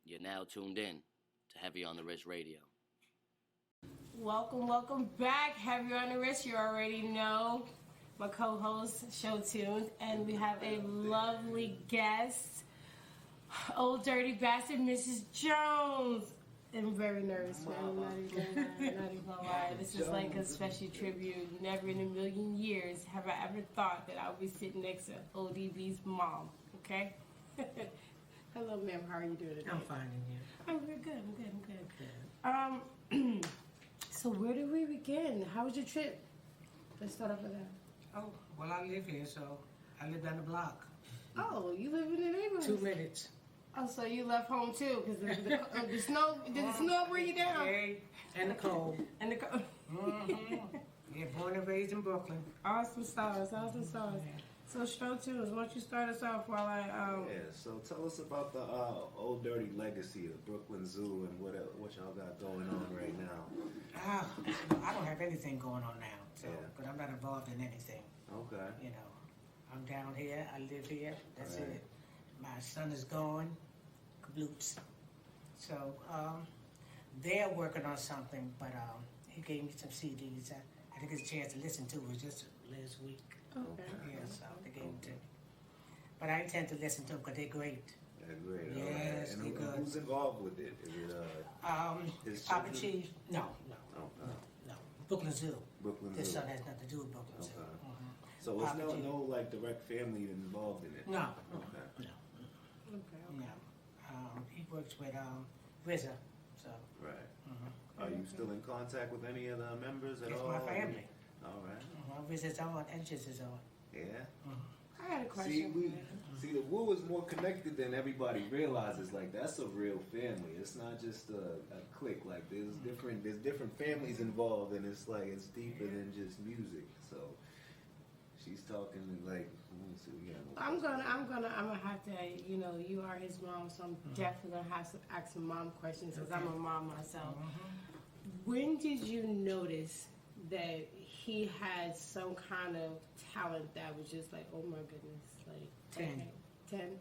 You're now tuned in to Heavy on the Wrist Radio. Welcome back. Heavy on the Wrist. You already know my co-host, Show Tunes, and we have a lovely guest, old dirty bastard, Mrs. Jones. I'm very nervous, man. I'm not even gonna lie. This is like a special tribute. Never in a million years have I ever thought that I would be sitting next to ODB's mom. Okay. Hello, ma'am. How are you doing today? I'm fine, and you? I'm good. So where do we begin? How was your trip? Let's start off with that. Oh, well, I live here, so I live down the block. Oh, you live in the neighborhood? 2 minutes. Oh, so you left home too? Because the snow, did the snow bring you down? Yeah, and the cold. And the cold. Yeah, born and raised in Brooklyn. Awesome sauce. Yeah. So, Show Tunes, why don't you start us off while I... Yeah, so tell us about the Old Dirty legacy of Brooklyn Zoo and what y'all got going on right now. I don't have anything going on now, so, Yeah. but I'm not involved in anything. Okay. You know, I'm down here, I live here, that's Right. it. My son is gone, kabloops. So, they're working on something, but he gave me some CDs. I didn't get a chance to listen to it just last week. Okay. Yeah, so they gave them to me. But I intend to listen to them because they're great. They're great. Yes, all right. they're good. Who's involved with it? Is it his Papa children? Chief? No. Okay. Brooklyn Zoo. Brooklyn This Zoo. son has nothing to do with Brooklyn Zoo. Okay. Mhm. So it's Papa Chief. no like direct family involved in it. No. Okay. No. No. He works with RZA. So. Right. Mm-hmm. Are you still in contact with any of the members at It's all? my family. All right. RZA's on and Jizz is on. Yeah. I had a See, question. the Wu is more connected than everybody realizes. Like that's a real family. It's not just a clique. Like there's different families involved, and it's like it's deeper than just music. So she's talking like. Let me see. We got I'm gonna have to, you are his mom, so I'm definitely gonna have to ask some mom questions because I'm a mom myself. When did you notice that he had some kind of talent that was just like, oh my goodness, like 10. okay, 10?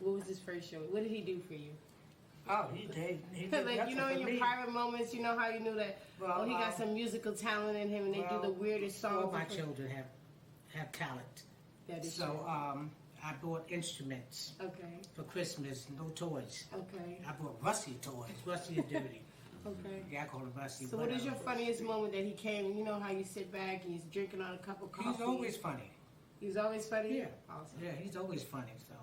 What was his first show? What did he do for you? Oh, he did. He Because did like in nothing for your me. private moments, you know how you knew that Well, he got some musical talent in him, and they do the weirdest songs. All my children have talent. That is So true. I bought instruments Okay. for Christmas, no toys. Okay. I bought Rusty toys. Rusty and Dirty. Okay. Yeah, I call him Rusty. So but, what is your funniest moment that he came? You know how you sit back and he's drinking on a cup of coffee. He's always funny. He's always funny. Yeah. Awesome. Yeah, he's always funny. So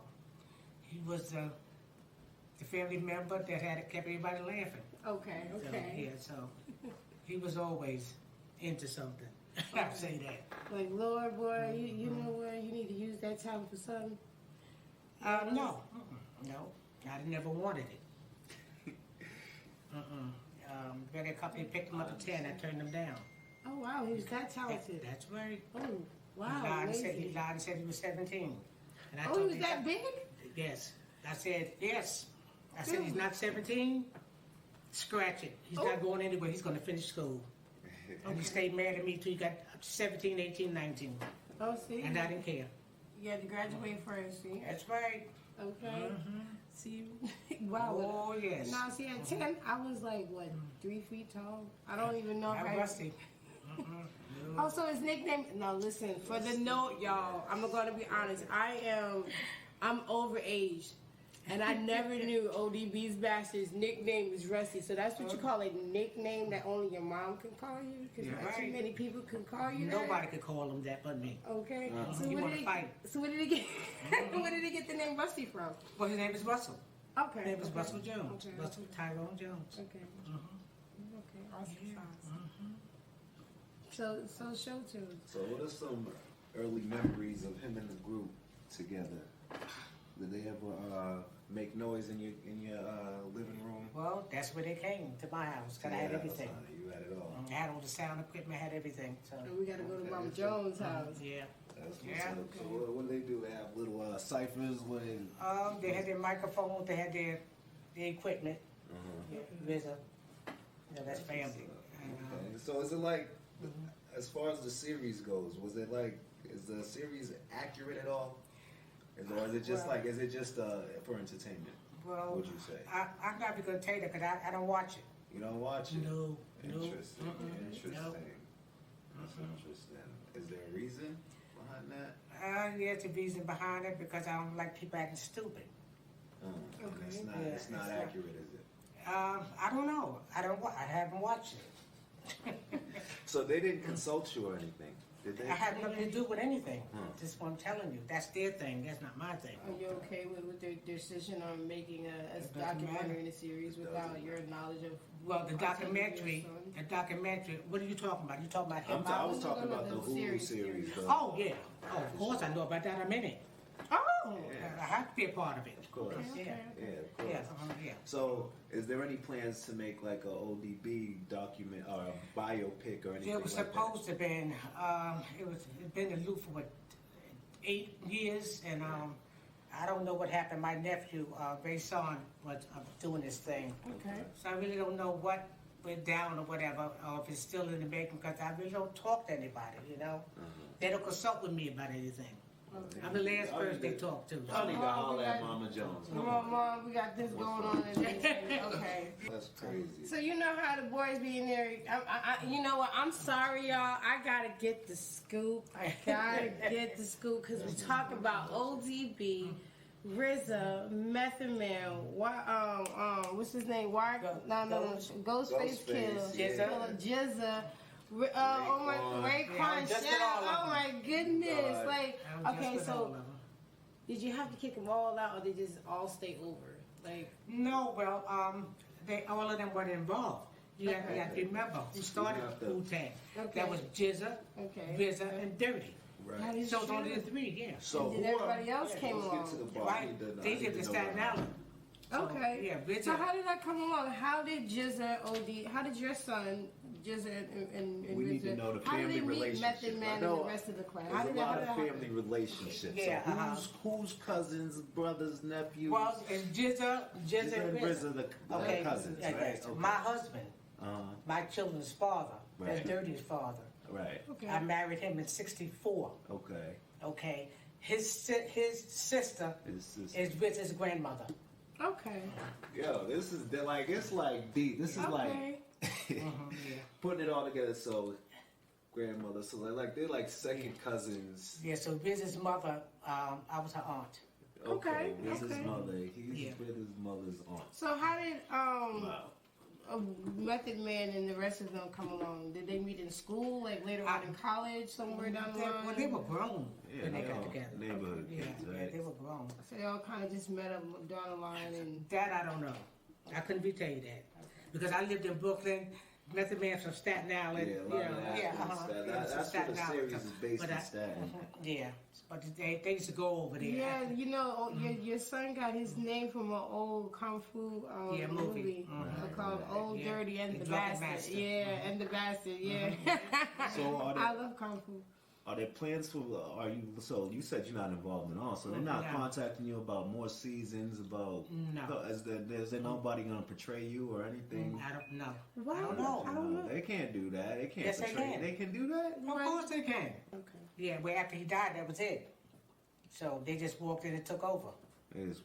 he was the family member that had kept everybody laughing. Okay. Okay. So he was always into something. I'll say that. Like Lord, boy, you know what? You need to use that talent for something. No. No. I never wanted it. Very company picked him up at 10. I turned him down. Oh wow, he was that talented. That's right. Oh wow, He lied amazing. and said he was 17. And I Oh, he told was him that big? Yes. I said, yes. I said, he's not 17. Scratch it. He's not going anywhere. He's going to finish school. And he stayed mad at me till he got up to 17, 18, 19. Oh, see. And I didn't care. You had to graduate first, see. That's right. Okay. See, wow. Oh, yes. Now, see, at 10, I was like, what, 3 feet tall? I don't even know if I'm rusty. Also, his nickname. Now, listen. For the note, y'all, I'm gonna be honest. I'm overaged, and I never knew ODB's bastard's nickname was Rusty. So that's what you call a nickname that only your mom can call you, because Yeah, not too right. many people can call you. Nobody could call him that but me. Okay. He wanna fight. So where did he get? Where did he get the name Rusty from? Well, his name is Russell. Okay. His name is okay. Russell Jones. Okay. Russell Tyrone Jones. Okay. Okay. Awesome sauce. So show tunes. So what are some early memories of him and the group together? Did they ever make noise in your living room? Well, that's where they came to my house, because I had everything. You had it all. I had all the sound equipment, I had everything. So And we gotta go to Mama Jones' house. yeah. That's what's Yeah. up. So what do they do? They have little ciphers when. They had their microphones, they had their equipment. Yeah, RZA. Yeah, that's family. Okay. So is it like, as far as the series goes, is the series accurate at all? Or is it just for entertainment? Well, What'd you say? I'm not going to tell you that because I don't watch it. You don't watch it? No. Interesting. Interesting. Nope. That's interesting. Is there a reason behind that? There's a reason behind it because I don't like people acting stupid. And it's not, Yeah, it's not it's accurate, is it? I don't know. I haven't watched it. So they didn't consult you or anything, did they? I have nothing to do with anything. Huh. Just what I'm telling you. That's their thing. That's not my thing. Are you okay with their decision on making a It doesn't documentary matter. in a series It without doesn't your knowledge of? Well, the content of your documentary, son? what are you talking about? You talking about him? I was talking No, about the the Hulu series. series. Oh, yeah. Oh, of course I know about that. I'm in it. Oh. I have to be a part of it. Of course. Yeah. Yeah, of course. Yeah. So, is there any plans to make like a ODB document or a biopic or anything It was like supposed to been, it's been in loop for what, 8 years, and I don't know what happened. My nephew, Ray Son, was doing this thing. Okay. So I really don't know what went down or whatever, or if it's still in the making, because I really don't talk to anybody, you know? They don't consult with me about anything. Okay. I'm the last Y'all person need they to- talk to. Y'all need to holler at Mama Jones. Come on, Mom, we got this going on. Okay. That's crazy. So you know how the boys be in there. You know what? I'm sorry, y'all. I gotta get the scoop. I gotta get the scoop because we talk about ODB, RZA, Method Man. What's his name? Ghostface Ghostface, Killah, yeah. Jizza. Raekwon, Yeah, just did all of oh them. my goodness! God. Like, I was just okay, with all so of them. did you have to kick them all out, or they just all stay over? Like, No, well, all of them weren't involved. You have to remember who started have to- wu-tang. Okay. That was Jizza, okay. RZA, and Dirty. Right. That is So it's only true. the 3, yeah. So And then who are- everybody else came let's along. get to the bottom. Right? They did the Staten Island. So, Okay. Yeah, RZA. So how did that come along? How did Jizza how did your son Jizza and We need to RZA, know the how did family they meet relationship. Method Man I and know the rest of the class? How There's did a lot that of happen? family relationships. Yeah, So who's cousins, brothers, nephews? Well, it's Jizza and and RZA. RZA, the Okay, cousins, yeah, right? yes. Okay. My husband, Uh-huh. my children's father, Right. that's Dirty's father. Right. Okay. I married him in '64. Okay. Okay, his sister It's just, is RZA's grandmother. Okay. yo, this is it's like deep. This is like Okay. putting it all together. So grandmother, so they're like second cousins. Yeah, so RZA's mother, I was her aunt. Okay, This is okay. mother. He's Yeah. with his mother's aunt. So how did Wow. Method Man and the rest of them come along? Did they meet in school, like later on in college, somewhere down the line? Well, they were grown Yeah, when they they got all together. neighborhood Yeah, kids, yeah, right? they were grown. So they all kind of just met up down the line and. That I don't know. I couldn't be tell you that because I lived in Brooklyn. Method Man from Staten Island. Yeah, a lot of that yeah, is uh-huh. that- Yeah, that's from what Staten the Island. series is based But in I- Staten. Yeah, but they used to go over there. Yeah, you know, your son got his name from an old kung fu Yeah, movie. called Old Yeah. Dirty and The the Drunken Bastard. Master. Yeah, and the Bastard. Yeah. So are I there, love kung fu. are there plans for? Are you? So you said you're not involved in all. So they're not No. contacting you about more seasons. About No. Is there nobody gonna portray you or anything? I don't know. Wow. I don't know. I don't know. They can't do that. They can't Yes, they portray. can. They can do that. Of course they can. Okay. Yeah, but after he died, that was it. So they just walked in and took over. It's,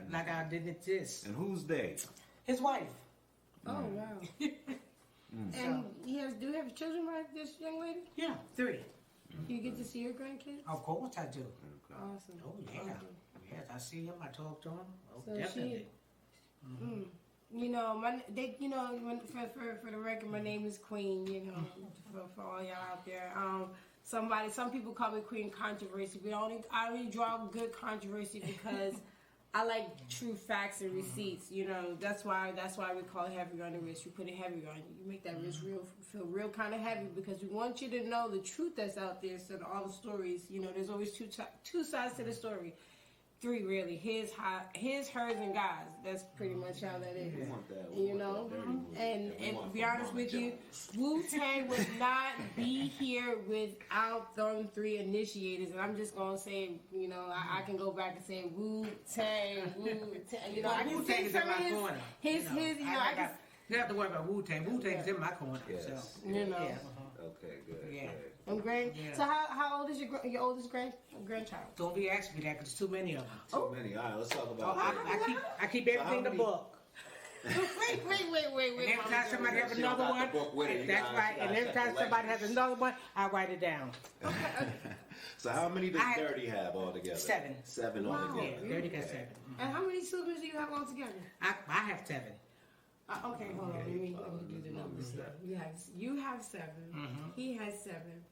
Like I didn't exist. and who's they? His wife. Oh wow. And do you have children like this young lady? Yeah, 3. Do you get to see your grandkids? Of course I do. Awesome. Oh yeah. Awesome. Yes, I see him. I talk to him. Oh, So definitely. You know, for the record, my name is Queen. You know, for all y'all out there. Some people call me Queen Controversy, but I only draw good controversy because I like true facts and receipts. You know, that's why we call it heavy on the wrist. We put it heavy on you. You make that wrist feel real kind of heavy because we want you to know the truth that's out there. So all the stories, you know, there's always two sides to the story. 3 really, his, hers, and God's. That's pretty much how that is. We want that. You know, and want to be from honest Mama with you, Jones. Wu-Tang would not be here without them 3 initiators. And I'm just gonna say, you know, I can go back and say Wu-Tang. You know, I can Wu-Tang see is in some my of his, corner. you know, I can, You don't have to worry about Wu-Tang. Wu-Tang is in my corner. Yes. So, you know. yeah. Okay, good. Yeah. Good. And Yeah. So how old is your oldest grandchild? Don't be asking me that because there's too many of them. Too many. All right, let's talk about I keep everything in the book. Wait. And every time somebody has You don't another got the one, book with it. You that's gotta- right. you And gotta every check time the somebody has legends. another one, I write it down. So how many does I- Dirty have altogether? 7. 7 Wow. altogether. Yeah, 30 got 7. And how many siblings do you have altogether? I have 7. Okay, hold on. Let me do the numbers. You have 7. He has 7.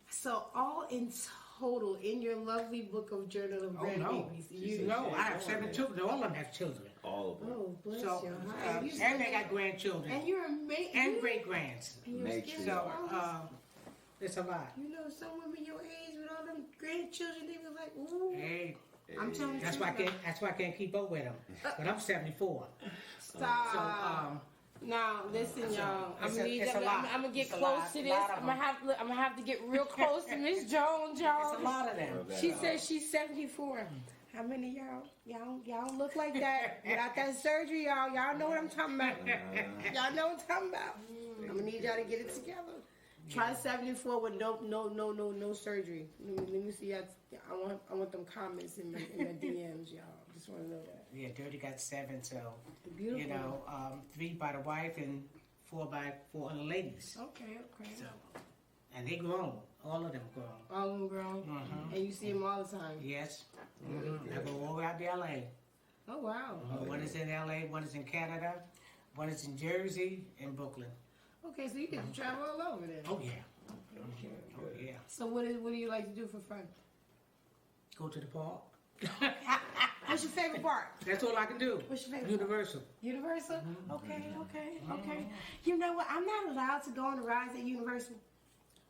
So all in total, in your lovely book of Journal of Grandbabies, No, I have 7 children. All of them have children. All of them. Oh, bless So, your heart. and they got grandchildren. And you're amazing. And great-grands. Matrix. So, it's a lot. You know, some women your age with all them grandchildren, they be like, ooh. Hey, I'm telling you. that's why I can't keep up with them. But I'm 74. Stop. So, now, listen, y'all. I'm it's a lot. gonna get It's a close lot. to this. Lot of I'm gonna have to get real close to Miss Jones, y'all. It's a lot of them. She says she's 74. How many of y'all look like that without that surgery, y'all? Y'all know what I'm talking about. Y'all know what I'm talking about. I'm gonna need y'all to get it together. Try 74 with no surgery. Let me see. I want them comments in my DMs, y'all. Just want to know that. Yeah, Dirty got 7, so Beautiful. you know, 3 by the wife and 4 by 4 other ladies. Okay. So, and they grown. All of them grown. All of them grown. And you see them all the time. Yes. I go all the way out to LA. Oh wow. One is in LA, one is in Canada, one is in Jersey, and Brooklyn. Okay, so you get to travel all over then. Oh yeah. Okay. Oh yeah. So what do you like to do for fun? Go to the park. What's your favorite park? That's all I can do. What's your favorite Universal. Universal? Okay. You know what? I'm not allowed to go on the rides at Universal.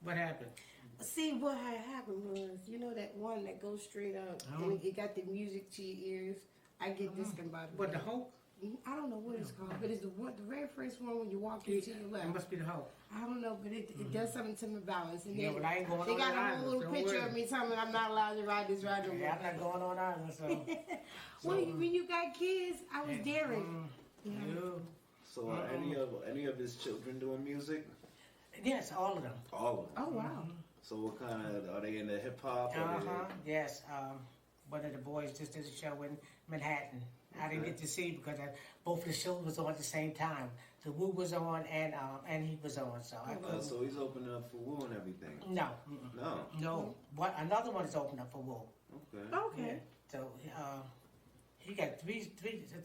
What happened? See, what had happened was, you know that one that goes straight up, and it got the music to your ears. I get discombobulated. What, the Hulk? I don't know what it's called, but it's the very first one when you walk into your left. It must be the Hulk. I don't know, but it does something to my balance. And Yeah, then but I ain't going they on got that a whole island, little don't picture worry. of me telling me I'm not allowed to ride this ride no more. Yeah, I'm not going on island, so. When you got kids, I was daring. Yeah. So are any of his children doing music? Yes, all of them. All of them. Oh wow. So what kind of, are they into hip hop? Yes. One of the boys just did a show in Manhattan. I didn't get to see because both the shows was on at the same time. The Wu was on and he was on, so I couldn't. So he's opening up for Wu and everything. No. No. What? Another one is open up for Wu. Okay. Okay. So he got three.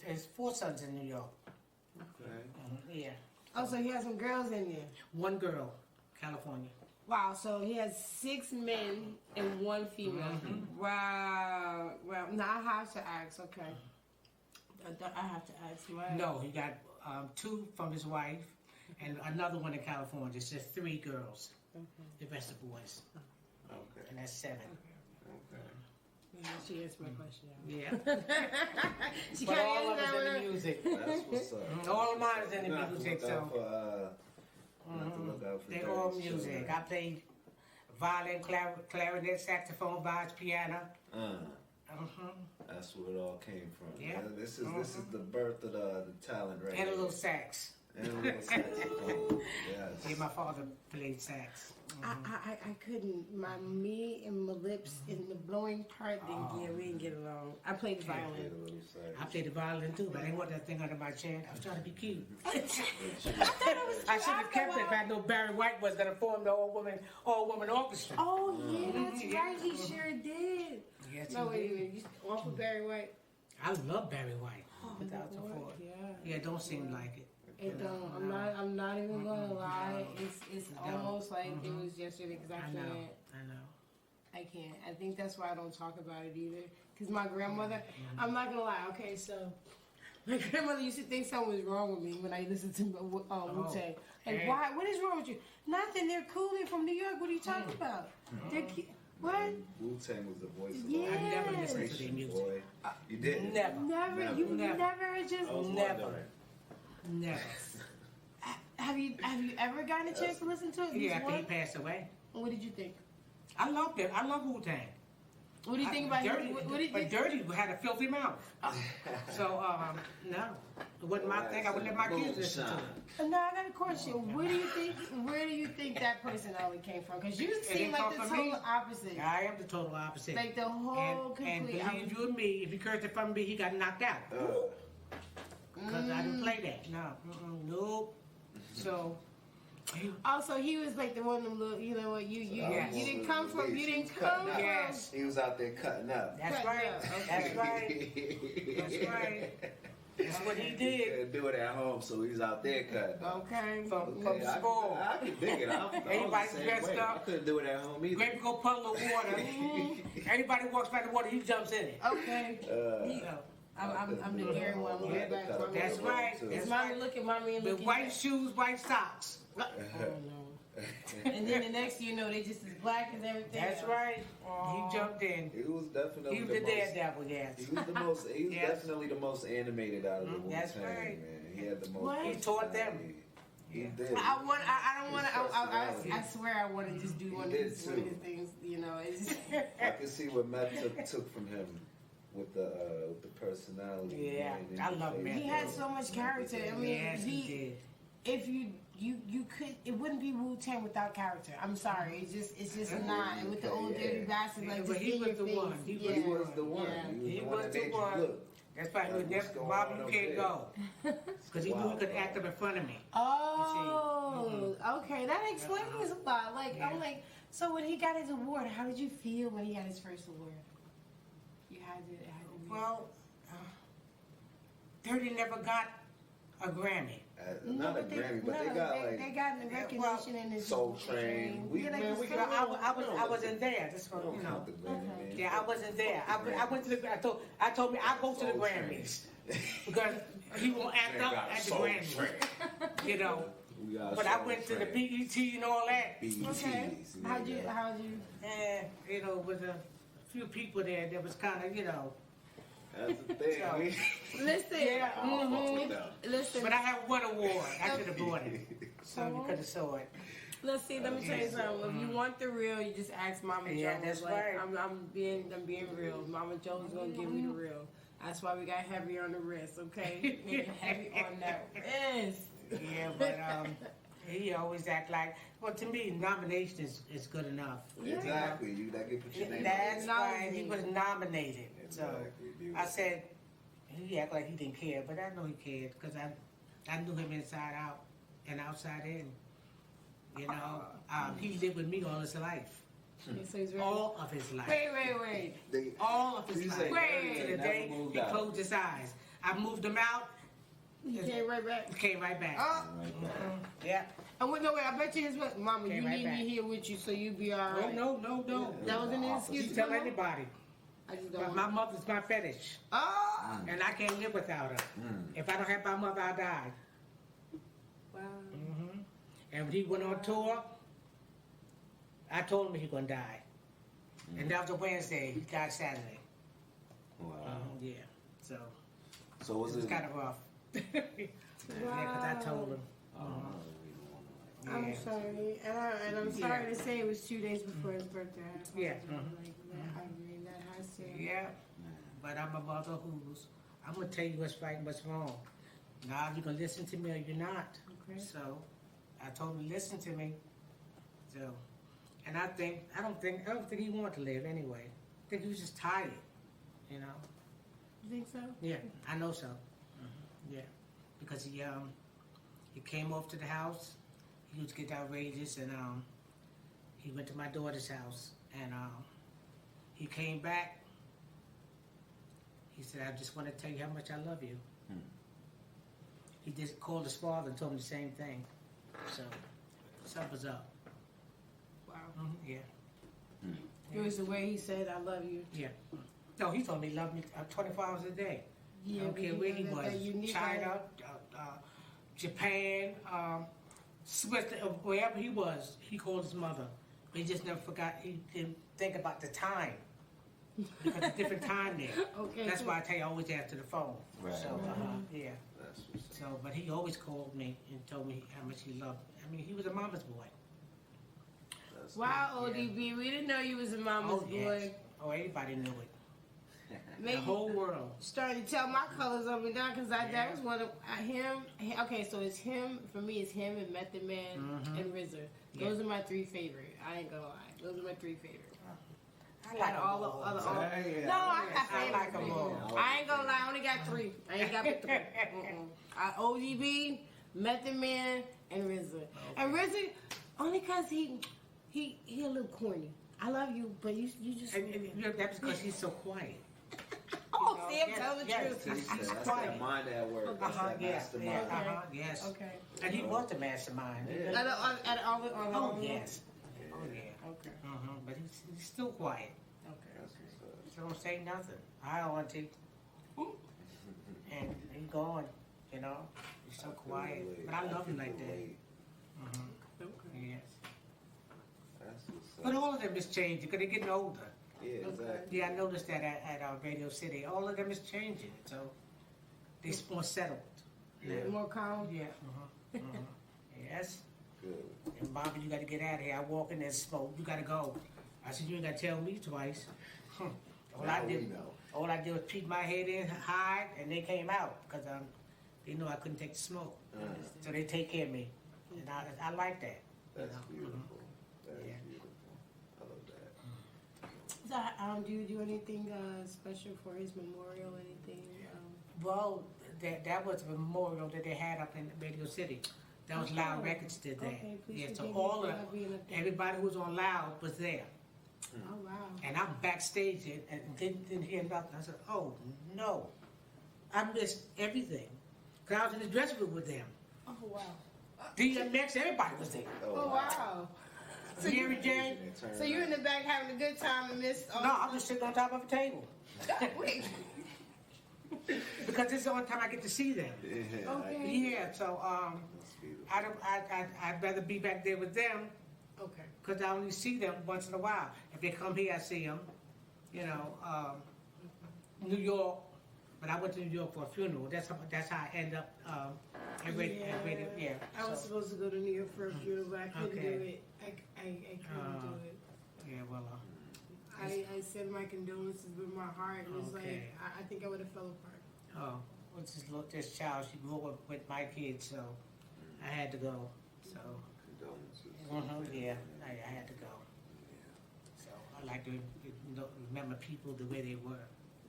There's 4 sons in New York. Okay. Yeah. Oh, so he has some girls in there. 1 girl, California. Wow. So he has 6 men and 1 female. Wow. Wow. Now I have to ask. Okay. I have to ask. Right? No, he got 2 from his wife, and another one in California. It's just 3 girls. The rest are boys, Okay. and that's 7. Okay. Yeah, she answered my question. Yeah. She But can't all of answer us in that the one. music. That's what's up. All of mine is in the Not to music, look out so for, not to look out for they're all Dirty's music. children. I play violin, clarinet, saxophone, bass, piano. That's where it all came from. Yeah. This is the birth of the talent right And a here. little sax. And a little saxophone. Yes. Yeah, my father played sax. I couldn't. Me and my lips in the blowing part we didn't get along. I played the Played violin. a little sax. I played the violin too, but I didn't want that thing under my chin. I was trying to be cute. I I should have kept it if I knew Barry White was going to form the all woman orchestra. Oh yeah, that's right. He sure did. Yes, No, he wait a did. minute. You off of Barry White? I love Barry White. Without the Lord, four. yeah. Yeah, don't seem like it. It don't. I'm not even gonna lie. It's almost like it was yesterday because I know. I can't. I think that's why I don't talk about it either. Because my grandmother, I'm not gonna lie. Okay, so my grandmother used to think something was wrong with me when I listened to Wu-Tang. Like, hey. why? What is wrong with you? Nothing. They're cool. They're from New York. What are you talking about? They're what? Wu-Tang was the voice of Yeah. I never listened to their generation, music. boy. You didn't? Never. Never. You Never. never just. I was Never. wondering. Never. Have you ever gotten a chance to listen to it? Yeah, Just after he one? passed away. What did you think? I loved it. I love Wu-Tang. What do you think about Dirty? him? What do you But think? Dirty had a filthy mouth. So no, it wasn't my thing. I would let my kids listen to it. No, I got a question. Where do you think? Where do you think that personality came from? Because you seem didn't like the come from me. total opposite. I am the total opposite. Like the whole and complete. believe you and me, if he cursed it from me, he got knocked out. Because I didn't play that. No, nope. So. Also, he was like the one of them little, you know what? You didn't come from. You didn't come from. Yes. He was out there cutting up. That's Cutting right. up, okay. That's right. That's right. That's what he He did. couldn't do it at home, so he was out there cutting up. Okay. From Yeah, school. I can dig it. I was the Everybody's same dressed way. up. I couldn't do it at home either. Grape go puddle of water. Anybody walks by the water, he jumps in it. Okay. You know. I'm the dairy one. I'm Yeah, the back one. That's right. It's That's mommy right. looking, mommy and With looking. white shoes, white socks. Oh no. And then the next thing you know, they just as black as everything. That's else. right. Aw. He jumped in. He was definitely He was the the most. daredevil, yes. He was the most. He was Yes. definitely the most animated out of the Wu-Tang, That's right. man. He had the most. What? He taught them. He Yeah. did. I don't want to. Personality. I swear I want to just do one of He did his too. things. You know, it's just, I can see what Matt took from him with the personality. Yeah, man, in I the love face. Matt. he had so much character. I mean, Yes, he did. if you could, it wouldn't be Wu-Tang without character. I'm sorry, it's just not. And with the old dirty bastard, like Yeah, just but he in was your the face. one. He Yeah. He was the one. Yeah. He was the one that made one. you look. That's why he was Like, what's never, going Bobby, on you over can't there? go. Because he knew he could act up in front of me. Oh, okay, that explains a lot. Like Yeah. I'm like, so when he got his award, how did you feel when he got his first award? You had to. Well, Dirty never got a Grammy. Not a Grammy, but they got like they got the recognition in his Soul Train. We- Yeah, like man, the we Soul No, I wasn't there. That's I what, don't you know. count the Grammy, man. Yeah, I wasn't there. I went to the. I told me I go to the Soul Train. Grammys because he won't act up at the Grammys. You know. We got But I Soul went to the Train. BET and all that. BETs, Okay. How'd you? And you know, with a few people there that was kind of, you know. That's the thing. So- we- Listen. Yeah, I don't fuck with them. Listen. But I have one award. I should have brought it. So you could have saw it. Let's see. Let me tell you something. If you want the real, you just ask Mama Yeah, Jones. that's like, right. I'm being real. Mama Jones gonna give me the real. That's why we got heavy on the wrist, okay? Nigga, heavy on that wrist. Yeah, but he always act like. Well, to me, nomination is good enough. Exactly. You that get put your name. That's on it. why he was nominated. So Exactly. I said he act like he didn't care, but I know he cared because I knew him inside out and outside in. You know, he lived with me all his life, Okay, so he's ready. all of his life, Wait. They, all of his You life. say Wait. To the never day moved he out. closed his eyes, I moved him out. He came right back. Came right back. Oh. Right back. Yeah. And wait, no, wait. I bet you his what? Mama, Came you right need back. me here with you, so you be all right. No. That wasn't an excuse. You to tell come home? anybody. I just But don't. my mother's my fetish, Oh. and I can't live without her. If I don't have my mother, I die. Wow. And when he went on tour, I told him he gonna die. And that was a Wednesday. He died Saturday. Wow. Yeah. So So it was was it? kind of rough. Yeah, because I told him. I'm Yeah. sorry, and I'm sorry to say it was 2 days before his birthday. Yeah. Like, I mean, that has to. Yeah. But I'm a mother who's. I'm gonna tell you what's right and what's wrong. Now you can listen to me or you're not. Okay. So I told him listen to me. So, and I don't think he wanted to live anyway. I think he was just tired. You know. You think so? Yeah, I know so. Yeah, because he came over to the house. He used to get outrageous, and he went to my daughter's house, and he came back. He said, "I just want to tell you how much I love you." He just called his father and told him the same thing. So something's up. Wow. Yeah, It was the way he said, "I love you." yeah. No, he told me he loved me 24 hours a day. I don't care where he was, that unique China, Japan, Swiss, wherever he was, he called his mother. But he just never forgot, he didn't think about the time. Because it's a different time there. Okay. That's why I tell you, always answer the phone. Right. So, yeah. That's what's up. So, but he always called me and told me how much he loved. I mean, he was a mama's boy. That's Wow, ODB, we didn't know you was a mama's Oh, yes. boy. Oh, everybody knew it. Maybe The whole world. starting to tell my colors on me now because that was one of him. Okay, so it's him. For me, it's him and Method Man and RZA. Those are my three favorite. I ain't gonna lie. Those are my three favorite. I like all the other. No, I got I favorites. like them all. I ain't gonna lie. I only got three. I ain't got but three. ODB, Method Man, and RZA. Okay. And RZA, only cause he a little corny. I love you, but you just. And that's because he's so quiet. Oh, see, I'm telling the truth. He's That's quiet. that mind at work. That's that mastermind. Yes. Okay. And he was the mastermind. Yeah. At all the. Oh, yes. Oh, yeah. Okay. But he's still quiet. Okay. So don't say nothing. Hi, Auntie. And he's gone, you know. He's so quiet. But I love him like that. Okay. Yes. That's what's up. But all of them is changing because they're getting older. Yeah, exactly. Yeah, I noticed that at Radio City. All of them is changing. So they're more settled. Yeah. More calm. Yeah. Yes. Good. And Bobby, you got to get out of here. I walk in there and smoke. You got to go. I said, you ain't got to tell me twice. All Now I we did, know. all I did was peek my head in, hide, and they came out because they knew I couldn't take the smoke. So they take care of me, and I like that. That's beautiful. That's Yeah. beautiful. I love that. So, do you do anything special for his memorial? Anything? Well, that was a memorial that they had up in Radio City. That was Loud Records did that. Okay, please Yeah, so forgive all me of for not being up there. everybody who was on Loud was there. Oh wow. And I'm backstage and didn't hear nothing. I said, oh no, I missed everything. Cause I was in the dressing room with them. Oh wow. DMX, everybody was there. Oh wow. So Mary Jane. So you're in the back having a good time and missed all. No, I'm just sitting on top of a table. Wait. Because this is the only time I get to see them. Yeah. Okay. Yeah, so That's beautiful. I'd rather be back there with them Okay. because I only see them once in a while. If they come here, I see them. You know, New York. But I went to New York for a funeral. That's how I end up at radio. Yeah. I was So, supposed to go to New York for a funeral, but I couldn't Okay. do it. I couldn't do it. yeah, well, I sent my condolences with my heart. It was Okay. like I think I would have fell apart. this child, she grew up with my kids, so I had to go. So, Condolences. yeah, I had to go. So I like to remember people the way they were,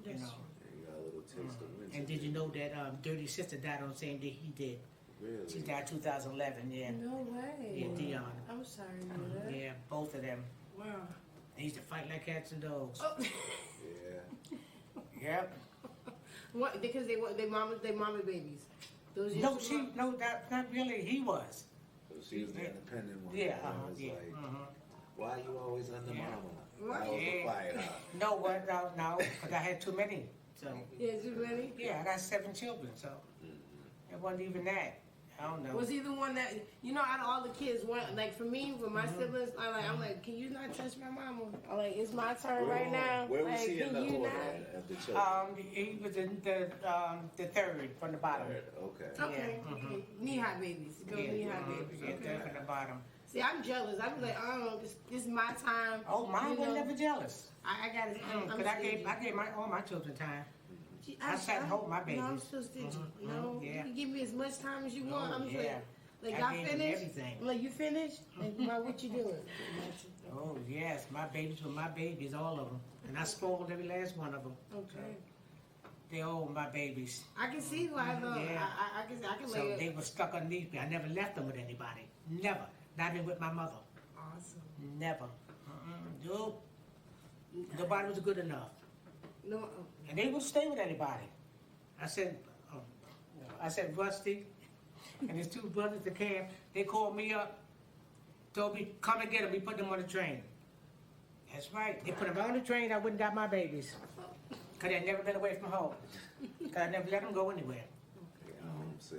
you That's know. true. You got a little taste of winter. And did you know that Dirty Sister died on the same day he did? Really? She died 2011, yeah. No way. Yeah, Dion. I'm sorry, man. Yeah, both of them. Wow. They used to fight like cats and dogs. Oh. Yeah. Yep. What? Because they mama babies. Those No, used to not really. He was. So she was the independent one. Yeah, And I was yeah. like, why you always under Yeah. mama? Right. I was the Yeah. quiet eye. No, because I had too many. So Yeah, too many. yeah, I got 7 children, so it wasn't even that. I don't know. Was he the one that out of all the kids? One like for me with my siblings, I'm like, can you not trust my mama? I'm like, it's my turn right now. Where was like, he in can the you order not? of the children? He was in the third from the bottom. Okay. Okay, okay. Knee high babies. Go knee high babies. Yeah, Okay. third from the bottom. See, I'm jealous. I'm like, oh, this is my time. Oh, mine You was know, never jealous. I got it. Because I gave all my children time. I sat and hold my No, I'm babies. so stingy. No, yeah. you give me as much time as you want. Oh, I'm yeah. like, I y'all gave them finished? everything. I'm like, you finished? Like, Mom, what you doing? Oh, yes, my babies were my babies, all of them. And I spoiled every last one of them. Okay. They're all my babies. I can see why though. Yeah. I can So lay they it. were stuck underneath me. I never left them with anybody. Never. Not even with my mother. Awesome. Never. Nope. Nobody was good enough. No. And they wouldn't stay with anybody. I said, Rusty and his 2 brothers that came, they called me up, told me, come and get them. We put them on the train. That's right. They put them on the train. I wouldn't got my babies. Because they'd never been away from home. Because I never let them go anywhere.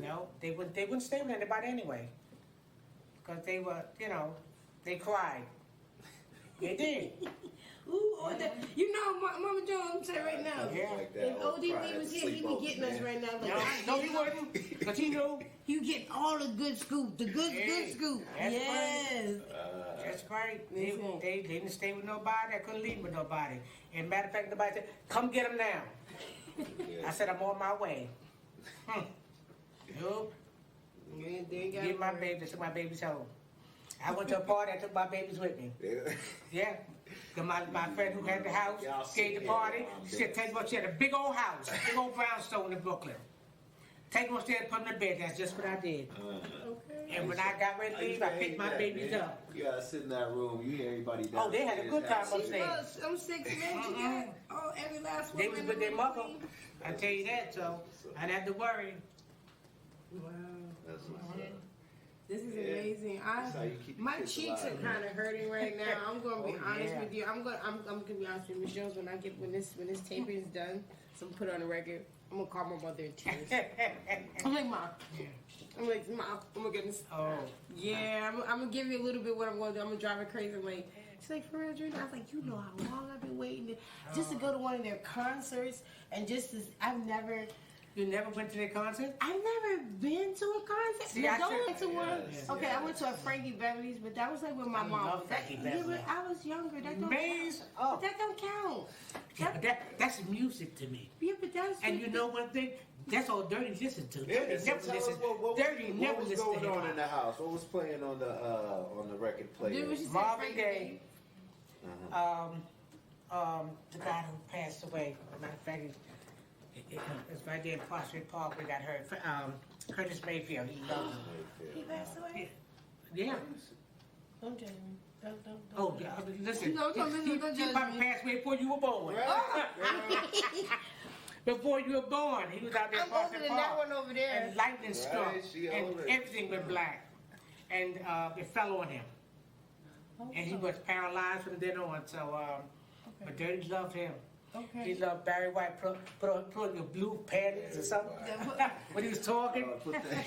No, they wouldn't stay with anybody anyway. Because they were, they cried. They did. Ooh, all that. You know, Mama Jones, I'm saying right now. Yeah. Like that. If ODB was here, he'd be getting us right now. Like, No, he wouldn't. Because he knew. you get all the good scoop, the good scoop. That's Yes. That's right. Listen. They didn't stay with nobody. I couldn't leave with nobody. And matter of fact, nobody said, come get him now. I said, I'm on my way. Nope. Get my baby, took my babies home. I went to a party, I took my babies with me. Yeah. Cause my friend who had the house, stayed the party. She said, take them upstairs. She had a big old house, a big old brownstone in Brooklyn. Take them upstairs, put them in bed. That's just what I did. Okay. And when I got ready to leave, I picked my babies up. You gotta sit in that room. You hear everybody down. Oh, they had a good time upstairs. I'm 6 men together. Oh, every last one. They was with their mother. I tell you that, so I didn't have to worry. Wow. That's what's up. This is Yeah. amazing. That's how you keep your My kids cheeks alive, are kind of hurting right now. I'm gonna be Oh, honest yeah. with you. I'm gonna be honest with you, Miss Jones. When this taping is done, so I'm gonna put it on the record. I'm gonna call my mother in tears. I'm like, Mom. I'm like, Mom. Oh my goodness. Oh. Yeah, I'm gonna give you a little bit what I'm gonna do. I'm gonna drive her crazy. I'm like, she's like, for real, Jordan? I was like, you know how long I've been waiting just to go to one of their concerts, and You never went to their concert? I've never been to a concert. See, No, I don't should- went to one. Yes, Okay, I yes. went to a Frankie Beverly's, but that was like with my I mom. love Frankie Yeah, Beverly. but I was younger. That don't Maze? count. Oh. But that don't count. Yeah, but that's music to me. Yeah, but that's And you know one thing? That's all Dirty listen to. Yeah, Dirty so never tell us listen. what Dirty was, never what was listen going to on in him. the house? What was playing on the record player? Dude, what you said, Marvin Frankie Gaye. Baby? The guy who passed away. Matter of fact, it's right there in Prospect Park. We got hurt. Curtis Mayfield. He loved him. He passed away. Yeah. Don't judge me. Don't. Oh, yeah, listen. No, don't he judge probably me. passed away before you were born. Before you were born, he was out there in I'm older Prospect than that Park. one over there. And lightning struck, she and older. everything went black, and it fell on him, and he was paralyzed from then on. So, but Dirty loved him. Okay. He loved Barry White. Put on your blue panties or something when he was talking. Put that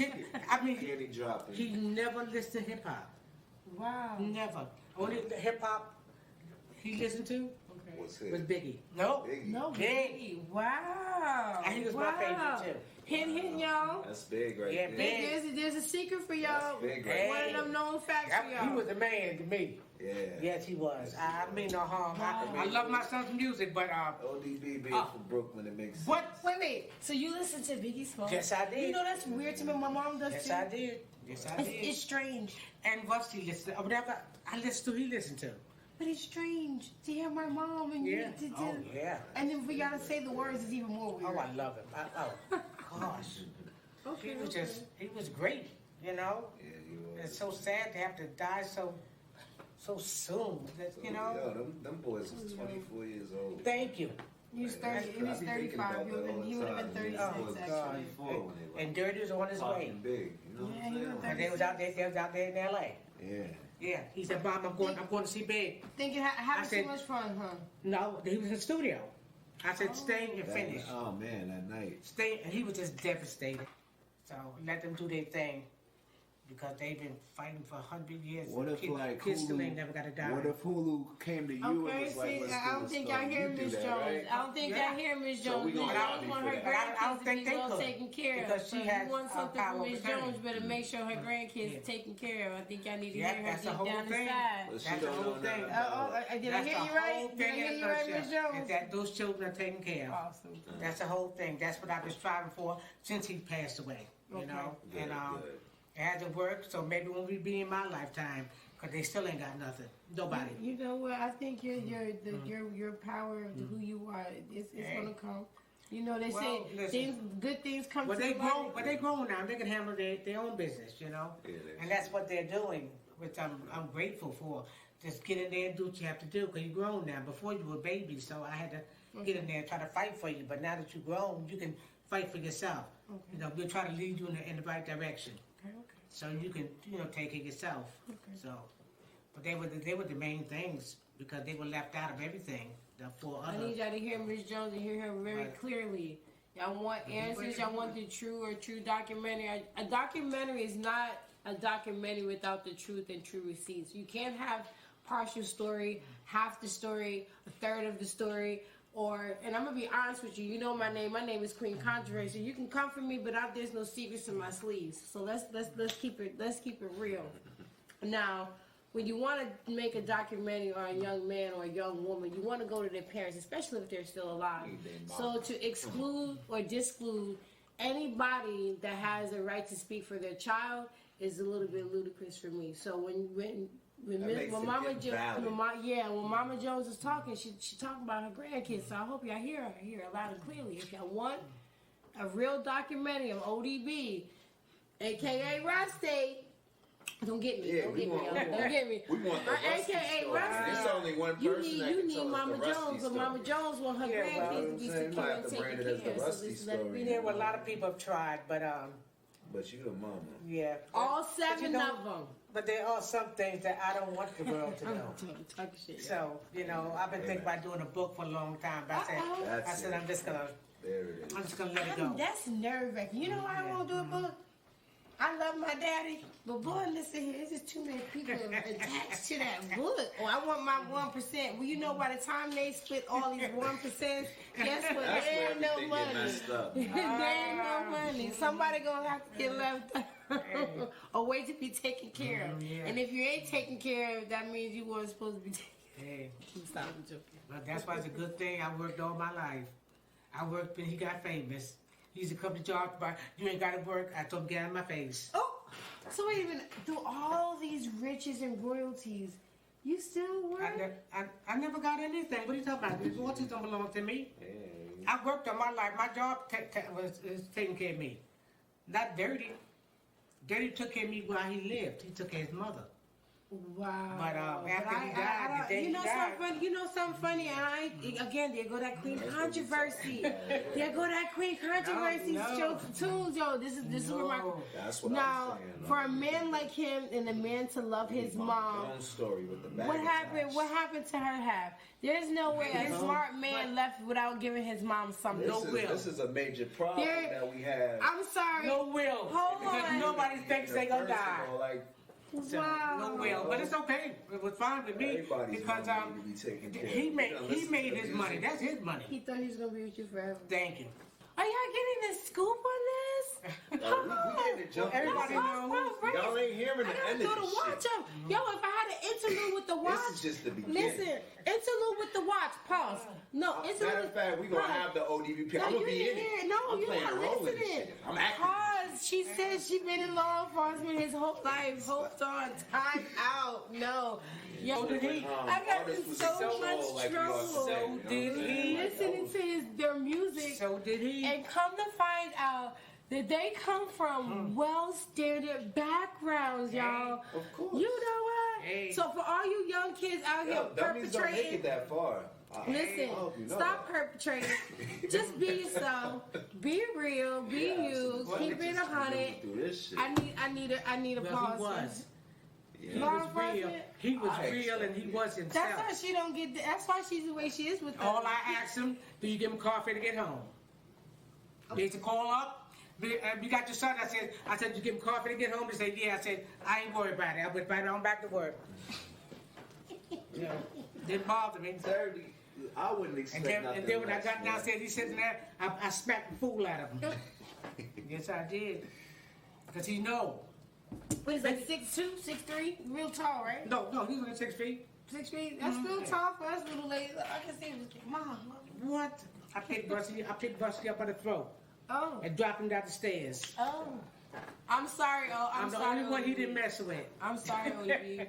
I mean, candy dropping. he never listened to hip hop. Wow. Never. Only the hip hop he listened to What's was it? Biggie. No. Biggie. No, Big. Biggie. Wow. And he was my favorite too. Hint, y'all. That's big right Yeah, there. big. There's a secret for y'all. That's big right One of them known facts for y'all. He was a man to me. Yeah. Yes, he was. I mean no harm. I love my son's music, but ODB being from Brooklyn, it makes sense. what? Wait. So you listen to Biggie Smalls? Yes, I did. You know that's weird to me. My mom does Yes, too. I did. Yes, I did. It's strange. And what's he listen? Whatever I listen to, he listened to. But it's strange to hear my mom and Yeah. you to Oh yeah. and then for y'all to say the words is even more weird. Oh, I love him. Oh gosh. Okay, He was great. You know. Yeah, you was. It's so sad to have to die so soon. That, you know. Yo, them boys was 24 years old. Thank you. He was 30. He was 35. He would have been 36 actually. And Dirty was on his way. Big, you know what Yeah, I'm he saying? was And they was out there in L.A. Yeah. Yeah. He said, "Mom, I'm going to see Big." Thinking having I said- too much fun, huh? No, he was in the studio. I said, "Stay and That- finish." Oh man, that night. Stay, and he was just devastated. So let them do their thing, because they've been fighting for 100 years. What if like kids still Hulu? ain't never got to die. What if Hulu came to you and Okay, was like, see, "Let's I do don't this think stuff." y'all hear You do Miss that, Jones. right? I don't think Yeah. y'all hear Miss So Jones. we gonna Miss lobby Jones want for her that. But I don't grandkids to think be they well could, taken care of. because she So has you want something power from Miss of attorney. Jones, better make sure her grandkids is taken care of. I think y'all need to Yeah, hear her that's the deep whole down thing. inside. But she That's the don't whole know thing. nothing about it. Did I That's hear the you right? whole Did I thing hear in you right, nutshell, Miss Jones? is that those children are taken care of. Awesome. That's the whole thing. That's what I've been striving for since he passed away. You know, Good, and good. it hasn't worked. So maybe when we be in my lifetime, because they still ain't got nothing. Nobody. You know what? I think your power of who you are, it's gonna come. You know, they Well, say listen. good things come But to they the grown. light. But they grown now. They can handle their own business. You know, Yeah, they- and that's what they're doing, which I'm grateful for. Just get in there and do what you have to do, because you're grown now. Before you were a baby, so I had to get in there and try to fight for you. But now that you're grown, you can fight for yourself. You know, we'll try to lead you in the right direction, Okay. so you can take care of yourself. So, but they were the main things, because they were left out of everything. The four I other. need y'all to hear Miss Jones and hear her very Right. clearly. Y'all want answers. Y'all want the true documentary. A documentary is not a documentary without the truth and true receipts. You can't have partial story, half the story, a third of the story, and I'm gonna be honest with you. You know my name. My name is Queen Controversy. You can come for me, but there's no secrets in my sleeves. So let's keep it real. Now, when you want to make a documentary on a young man or a young woman, you want to go to their parents, especially if they're still alive. So to exclude or disclude anybody that has a right to speak for their child is a little bit ludicrous for me. So when Mama Jones is talking, she talking about her grandkids. So I hope y'all hear her loud and clearly. If y'all want a real documentary of ODB, aka Wrist Ent, don't get me. Don't get me. We want the Rusty AKA story. Rusty. There's only one person You need Mama Jones, but Mama Jones want her grandkids to be secure and taken care of. So this let it be Yeah, well, a lot of people have tried, but you the mama. yeah. all 7 of them. But there are some things that I don't want the world to know. Talk shit. So, I've been thinking about doing a book for a long time, but I said I'm just gonna let it go. That's nerve-wracking. You know why I won't do a book? I love my daddy, but boy, listen here, there's just too many people attached to that book. Or I want my 1%. Well, by the time they split all these 1%, guess what? There ain't no money. There ain't no money. Somebody gonna have to get left or wait to be taken care of. And if you ain't taken care of, that means you weren't supposed to be taken care of. Stop joking. But that's why it's a good thing I worked all my life. I worked when he got famous. He used to come to jobs, but you ain't got to work. I told him, get out of my face. Oh, so wait a minute. Through all these riches and royalties, you still work? I never got anything. What are you talking about? These royalties don't belong to me. I worked all my life. My job was taking care of me. Not Dirty. Dirty took care of me while he lived. He took care of his mother. Wow. But after he died, the day he died. You know something funny? Again, there go that Queen Controversy. There go that Queen Controversy. Show tunes, yo. This is where my. That's what now, I'm saying. for a man like him and a man to love his mom, story with the bag what happened? What happened to her half? There's no way a smart man left without giving his mom something. This is a major problem that we have. I'm sorry. No will. Hold because on. nobody thinks they're gonna die. So, Wow. no will, but it's okay. It was fine with me because he made his money. That's his money. He thought he was gonna be with you forever. Thank you. Are y'all getting the scoop on this? We getting it jumped. Everybody knows. Y'all ain't hearing the end of I this watch shit. him. Yo, if I had an interlude with the watch, This is just the beginning. listen, interlude with the watch. Pause. No, interlude. Matter of fact, we gonna have the ODB. I'm gonna be in it. No, I'm you're playing not a role in this listening. shit. I'm acting. Pause. She said she been in law enforcement his whole life. Hold on. Time out. No. Yo, So did he. I got in so much trouble. So did he. Listening to their music. So did he. And come to find out that they come from well-standard backgrounds, y'all. Of course. You know what? Hey. So for all you young kids out here Dummies don't make perpetrating, it that far. listen, stop perpetrating. Just be yourself. Be real. Be you. Keep it 100. I need a Well, pause. he was. Yeah. He was real and he was himself. That's why she don't get. That's why she's the way she is with us. All I asked him, do you give him coffee to get home? They used to call up. You got your son? I said, you give him coffee to get home? They said, yeah. I said, I ain't worried about it. I went right on back to work. Didn't bother me. I wouldn't expect nothing. And then when I got downstairs, he sitting there, I smacked the fool out of him. Yes, I did. Because he know. What is that, 6'2", 6'3"? Real tall, right? No, he's only 6 feet. 6 feet? That's still tall for us little ladies. I can see it. Mom. What? I picked Busty up by the throat Oh. and dropped him down the stairs. Oh. I'm sorry, I'm the only one he didn't mess with. I'm sorry, ODB.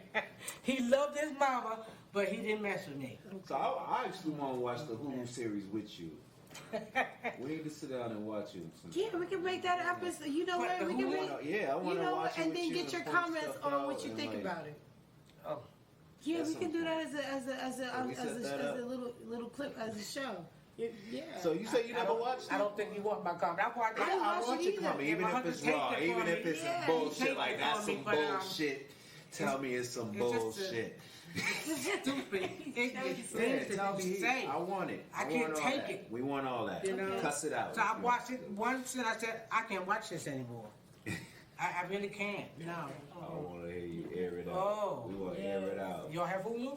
He loved his mama, but he didn't mess with me. So I actually want to watch the Hulu series with you. We need to sit down and watch it. Yeah, we can make that episode. You know what? We can make. I want to watch it and with then you get your point comments stuff on what out you and think like- about it. Oh. Yeah, That's we can do that we set that as up? a little clip as a show. Yeah. So you say you never watched it? I don't think you want my comment. I watched it. I I watch watch it it either. coming, even If if it's 100 raw, take it even for if me. it's Yeah, some bullshit take like it that's for me, some but, bullshit. Tell me it's some it's just, bullshit. Stupid. It's things Tell that you me, say. I want it. I can't want all take that. it. We want all that. You know? Cuss it out. So I watched it once and I said, I can't watch this anymore. I really can't. No. I want to hear you air it out. Oh, We want to air it out. Y'all have Hulu?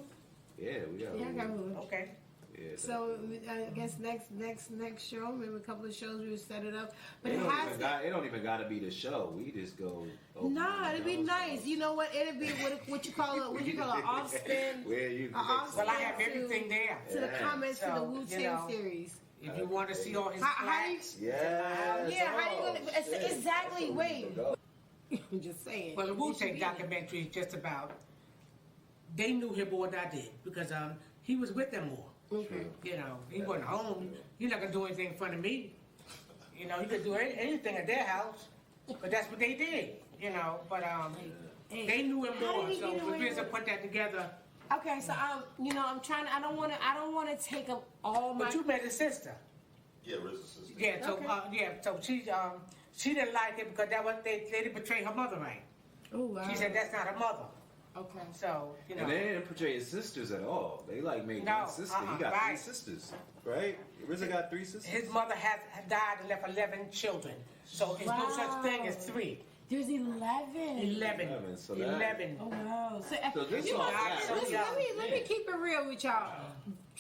Yeah, we got Yeah, I got Hulu. Hulu. Okay. Yeah, So I guess next show, maybe a couple of shows, we would set it up. But it it has to. it don't even got to be the show. We just go. open Nah, it'd be house. nice. You know what? It'd be what you call an off spin. Where you off Well, I have everything there. to the comments to the So, Wu-Tang you know, series. If you want to see all his How do you? plaques. Yeah. Yeah, how you gonna? Exactly. Wait. I'm just saying. Well, the You should Wu-Tang be documentary is just about, they knew him more than I did because he was with them more. Okay. You know, he wasn't home. You're not going to do anything in front of me. You know, you could do anything at their house, but that's what they did, you know. But they knew him How more, did he so get away we just with- put that together. Okay, so I'm trying. I don't want to take up all my. But you met his sister. Yeah, Riz's sister. Yeah, so Okay. so she didn't like it because that was they didn't portray her mother right. Oh wow. She said that's not her mother. Okay. So you know. And they didn't portray his sisters at all. They like made No, one sister. He got right. 3 sisters, right? RZA got 3 sisters. His mother had died and left 11 children. So there's no such thing as 3. There's 11. 11. So that- 11. Oh wow. So this you all know, got- let me keep it real with y'all.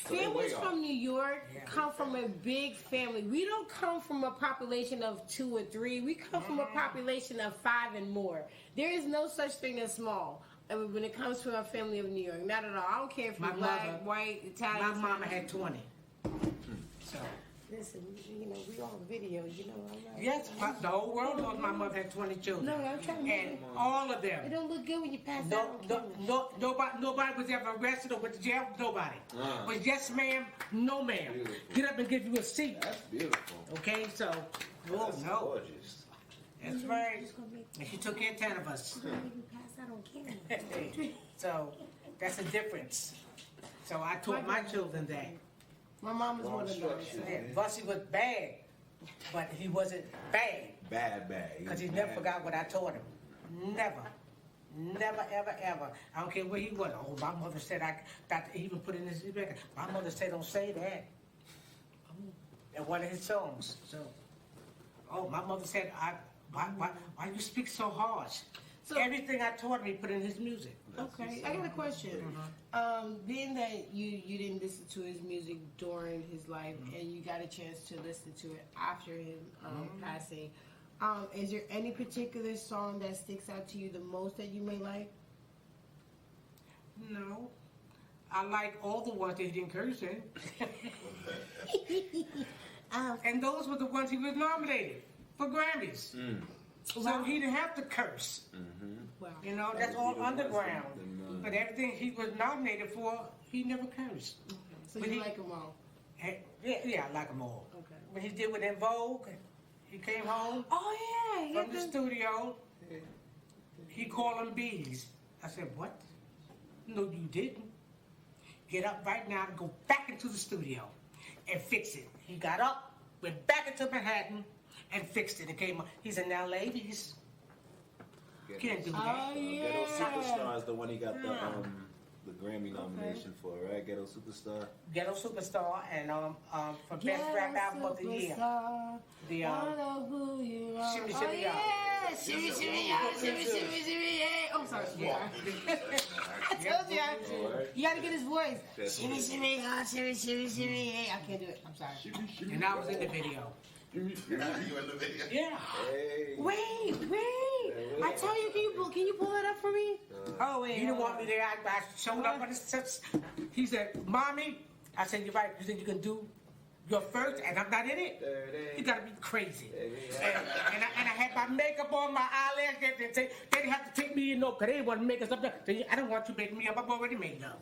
they Families way off. from New York Yeah. come from a big family. We don't come from a population of 2 or 3. We come from a population of 5 and more. There is no such thing as small. I mean, when it comes to a family of New York, not at all. I don't care if you're My black, mother- white, Italian. My mama had 20. So, Listen, you know, we on video. You know, I'm not. yes, the whole world knows my mother had 20 children. No, I'm trying to. And all of It them. don't look good when you pass out. Nobody was ever arrested or went to jail. Nobody. Uh. Was yes, ma'am, no, ma'am. Beautiful. Get up and give you a seat. That's beautiful. Okay, so, oh That's no. gorgeous. That's right. It's gonna make And she took care of 10 of us. you pass out on camera. So, that's the difference. So I taught my children that. My mom was Long one of those. structure. so- Yeah, Bussy was bad, but he wasn't bad Bad. because he never forgot what I taught him. Never. Never, ever, ever. I don't care where he was. Oh, my mother said I got to even put in his record. My mother said don't say that. In one of his songs. So, oh, my mother said why you speak so harsh? So- Everything I taught him, he put in his music. Okay, I got a question. Being that you didn't listen to his music during his life and you got a chance to listen to it after him passing, is there any particular song that sticks out to you the most that you may like? No. I like all the ones that he didn't curse in. And those were the ones he was nominated for Grammys. So he didn't have to curse. Wow. You know, that's all underground. But everything he was nominated for, he never cursed. So But you he- like them all? Yeah, I like them all. Okay. When he did with En Vogue, he came home Oh yeah, from the studio. He called them bees. I said, what? No, you didn't. Get up right now and go back into the studio and fix it. He got up, went back into Manhattan, and fixed it. And came up. He said, now, ladies, can't do that. Oh yeah. Ghetto Superstar is the one he got the Grammy nomination for, right? Ghetto Superstar. Ghetto Superstar and for Best Rap Album of the Year. The Shimmy Shimmy Y'all. Yeah, shimmy shimmy y'all, shimmy shimmy shimmy yeah. Oh, sorry. I told you. You got to get his voice. Shimmy shimmy y'all, shimmy shimmy shimmy yeah. I can't do it. I'm sorry. And I was in the video. You in the video? Yeah. Hey. Wait. I tell you, can you pull it up for me? Oh wait. He didn't want me there. I showed up on his. He said, "Mommy," I said, "You're right. You think you can do your first, and I'm not in it? You gotta be crazy." And I had my makeup on, my eyelash. They didn't have to take me in no, because they didn't want to make us up there. I don't want you making me up. I'm already made up.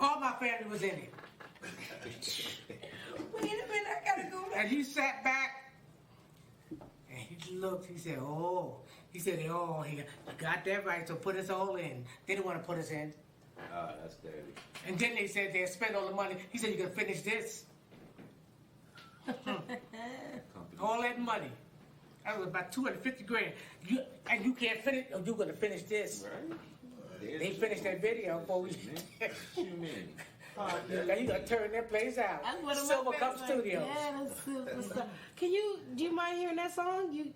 All my family was in it. Wait a minute, I gotta go back. And he sat back and he looked. He said, "Oh," he got that right. So put us all in. They didn't want to put us in. Ah, that's dirty. And then they said they'd spend all the money. He said, "You're gonna finish this." All that money. That was about 250 grand. And you can't finish. Or you're gonna finish this. Right? They finished that video, boy. What you mean? Now you gotta turn that place out. That's one of my Silver favorites. Cup Studios. Yeah, that's Silver Cup. Do you mind hearing that song?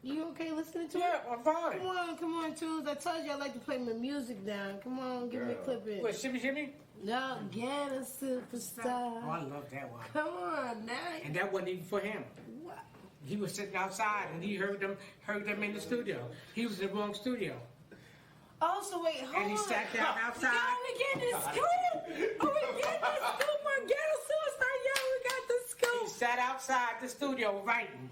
You okay listening to Yeah, it? I'm fine. Come on, Tools. I told you I like to play my music down. Come on, give me a clip in. What, shimmy, shimmy? No, get a superstar. Oh, I love that one. Come on, now. And that wasn't even for him. What? He was sitting outside and he heard them in the studio. He was in the wrong studio. Oh, so wait, hold on. And he sat down outside. Yo, we getting the scoop. Oh, we getting the scoop on Ghetto Superstar. Yo, we got the He scoop. sat outside the studio writing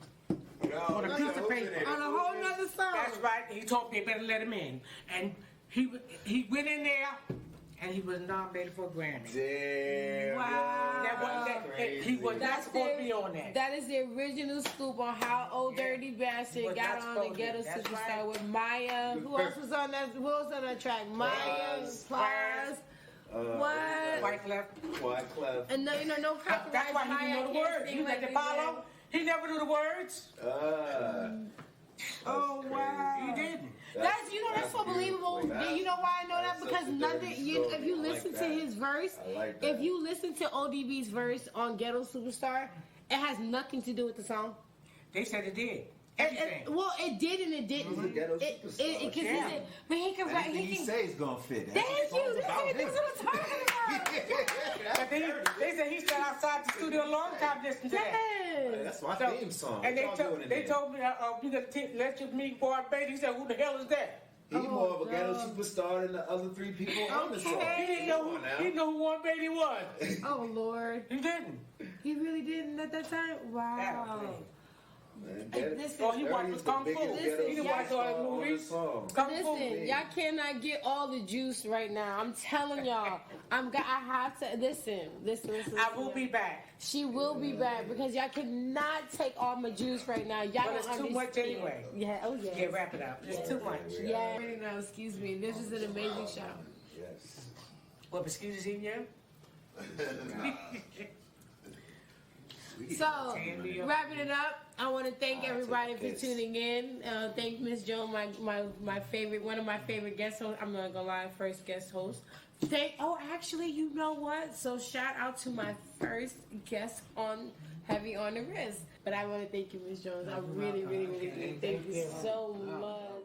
on a piece of paper. On a whole nother song. That's right. He told me I better let him in. And he went in there and he was nominated for a Grammy. Damn. Wow. He was not supposed to be on that. That is the original scoop on how Old Dirty Bastard Was got not on the supposed to. Ghetto That's Superstar right. with Maya. Who else was on that? Who else on that track? Maya, Plies. What? White left. Wyclef. And no, no copyright. That's why he Maya didn't know the can't words. sing You like got to this, follow. man. He never knew the words. Oh wow. He didn't. That's that's so believable. You know why I know that? that's Because such a nothing. dirty If story. you I listen like to that. his verse, I like that. if you listen to ODB's verse on Ghetto Superstar, it has nothing to do with the song. They said it did. Everything. Well, it did and it didn't. He's a Ghetto Superstar. Cause Yeah. but he can rap. Anything He he can. say is gonna fit. Thank you. That's what I'm talking about. But they said he sat outside the studio a long time listening to that. Yes. That's my So- theme song. And What y'all doing in they there? told me, you gotta let you meet boy baby. He said, who the hell is that? He more of a ghetto no. superstar than the other three people on the song. Okay. He didn't know Come on now. he didn't know who Warren Beatty was. Oh Lord. He didn't. He really didn't at that time. Wow. Man, Listen, Oh, he watched Dirty is Kung the Fu. biggest Listen, ghetto He didn't watch all superstar the on the movies. song. Kung Fu. Listen, y'all cannot get all the juice right now. I'm telling y'all. I have to listen. I will be back. She will be back because y'all cannot take all my juice right now. Y'all But don't it's too understand. much anyway. Yeah. Oh yeah. Yeah, wrap it up. It's too much. Yeah. No, excuse me. This is an amazing show. Yes. What excuses in you? So, wrapping it up, I want to thank everybody for tuning in. Thank Miss Joan, my favorite, one of my favorite guest hosts. I'm not gonna lie, first guest host. Actually, you know what? So shout out to my first guest on Heavy on the Wrist. But I want to thank you, Miss Jones. I really, really, really do. Thank you so much.